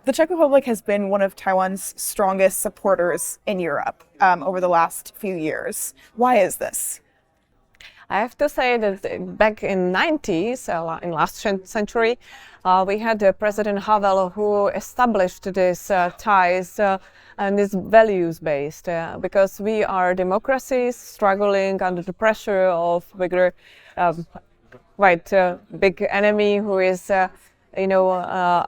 The Czech Republic has been one of Taiwan's strongest supporters in Europe over the last few years. Why is this? I have to say that back in 90s, in last century, we had President Havel who established this ties and is values-based because we are democracies struggling under the pressure of bigger, quite big enemy who is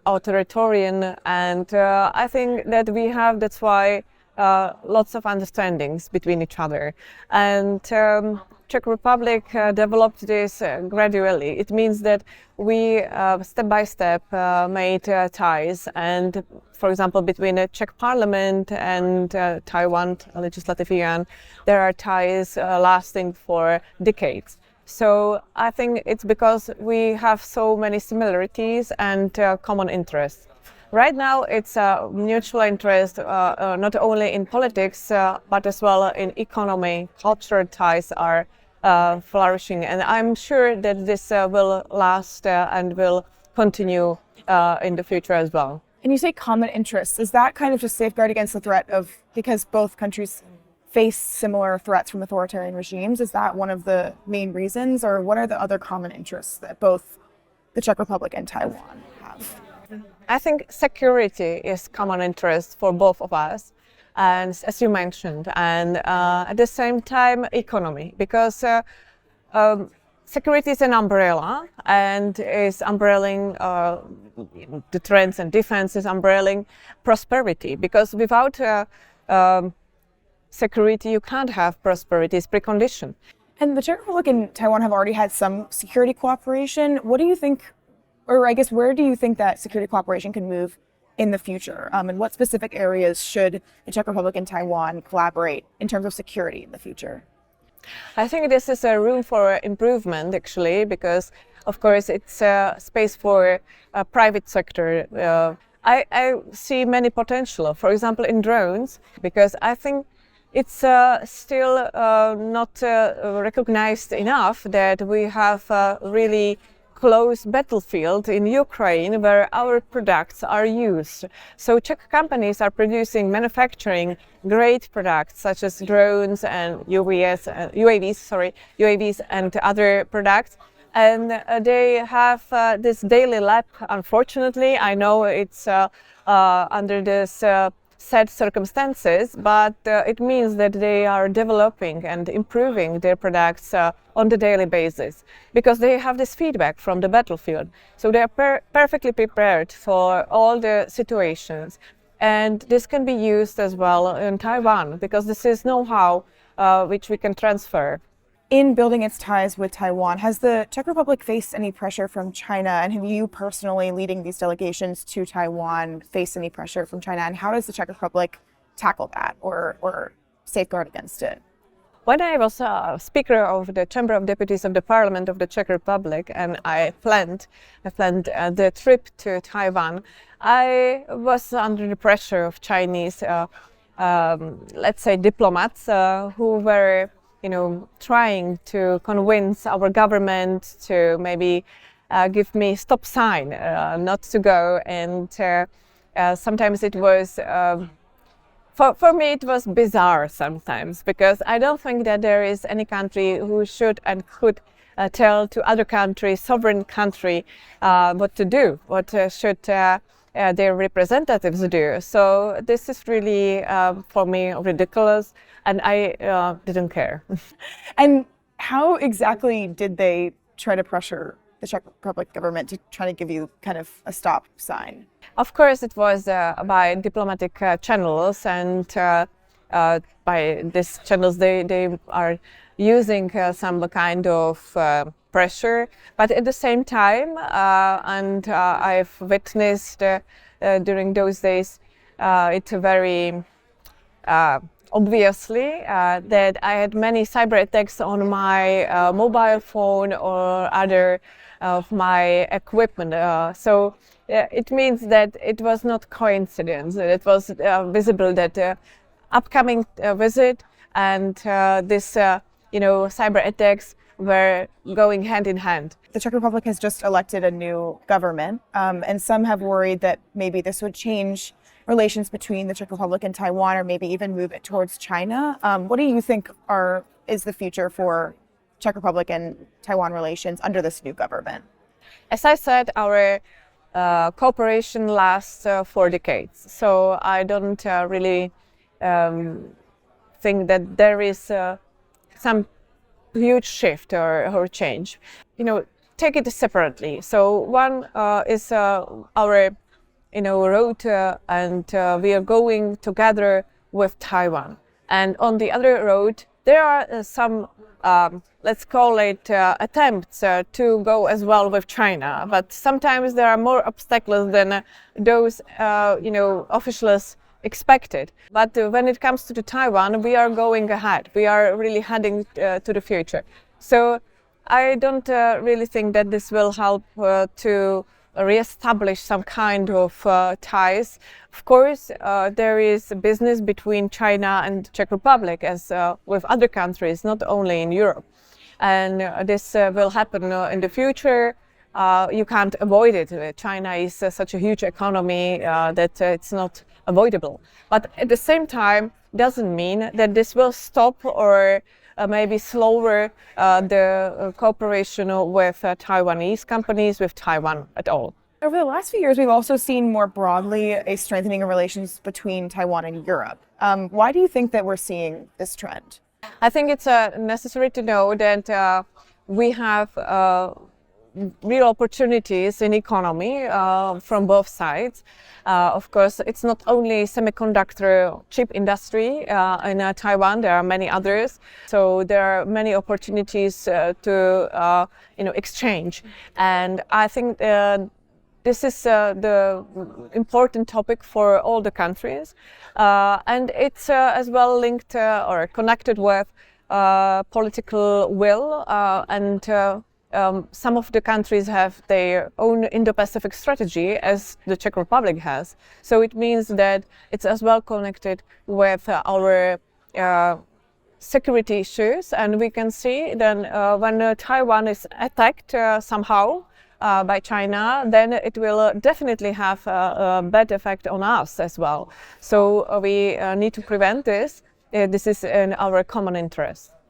authoritarian, and I think that we have, that's why lots of understandings between each other. And Czech Republic developed this gradually. It means that we step by step made ties, and for example between the Czech Parliament and Taiwan legislative yuan, there are ties lasting for decades. So I think it's because we have so many similarities and common interests. Right now it's a mutual interest not only in politics but as well in economy. Cultural ties are flourishing, and I'm sure that this will last and will continue in the future as well. And you say common interests. Is that kind of just safeguard against the threat of, because both countries face similar threats from authoritarian regimes? Is that one of the main reasons, or what are the other common interests that both the Czech Republic and Taiwan have? I think security is common interest for both of us, and as you mentioned, and at the same time economy, because security is an umbrella and is umbrelling the trends, and defense is umbrelling prosperity, because without security you can't have prosperity. It's precondition. And the Czech Republic and Taiwan have already had some security cooperation. What do you think, or I guess where do you think that security cooperation can move in the future? And what specific areas should the Czech Republic and Taiwan collaborate in terms of security in the future? I think this is a room for improvement actually, because of course it's a space for a private sector. I see many potential, for example in drones, because I think it's still not recognized enough that we have a really close battlefield in Ukraine where our products are used. So Czech companies are manufacturing great products such as drones and UAVs and other products. And they have this daily lab. Unfortunately, I know it's under this sad circumstances, but it means that they are developing and improving their products on the daily basis, because they have this feedback from the battlefield. So they are perfectly prepared for all the situations. And this can be used as well in Taiwan, because this is know-how which we can transfer. In building its ties with Taiwan, has the Czech Republic faced any pressure from China? And have you personally, leading these delegations to Taiwan, faced any pressure from China? And how does the Czech Republic tackle that or safeguard against it? When I was a speaker of the Chamber of Deputies of the Parliament of the Czech Republic, and I planned the trip to Taiwan, I was under the pressure of Chinese, let's say, diplomats who were trying to convince our government to maybe give me stop sign, not to go. And sometimes it was, for me it was bizarre sometimes, because I don't think that there is any country who should and could tell to other countries, sovereign country, what to do, what should their representatives do. So this is really, for me, ridiculous. And I didn't care. And how exactly did they try to pressure the Czech Republic government to try to give you kind of a stop sign? Of course, it was by diplomatic channels, and by these channels they are using some kind of pressure. But at the same time, and I've witnessed during those days, it's very obviously that I had many cyber attacks on my mobile phone or other of my equipment. So it means that it was not coincidence. It was visible that upcoming visit and this cyber attacks were going hand in hand. The Czech Republic has just elected a new government, and some have worried that maybe this would change relations between the Czech Republic and Taiwan, or maybe even move it towards China. What do you think is the future for Czech Republic and Taiwan relations under this new government? As I said, our cooperation lasts 4 decades, so I don't really think that there is some huge shift or change. Take it separately. So one is our road, and we are going together with Taiwan. And on the other road, there are some, let's call it attempts to go as well with China. But sometimes there are more obstacles than those, officials expected. But when it comes to Taiwan, we are going ahead. We are really heading to the future. So I don't really think that this will help to re-establish some kind of ties. Of course, there is business between China and the Czech Republic, as with other countries, not only in Europe. And this will happen in the future. You can't avoid it. China is such a huge economy that it's not avoidable. But at the same time, doesn't mean that this will stop or maybe slower the cooperation with Taiwanese companies with Taiwan at all. Over the last few years, we've also seen more broadly a strengthening of relations between Taiwan and Europe. Why do you think that we're seeing this trend? I think it's necessary to know that we have real opportunities in economy from both sides. Of course, it's not only semiconductor chip industry in Taiwan, there are many others. So there are many opportunities to exchange. And I think this is the important topic for all the countries. And it's as well linked or connected with political will and some of the countries have their own Indo-Pacific strategy, as the Czech Republic has. So it means that it's as well connected with our security issues. And we can see then when Taiwan is attacked somehow by China, then it will definitely have a bad effect on us as well. So we need to prevent this. This is in our common interest.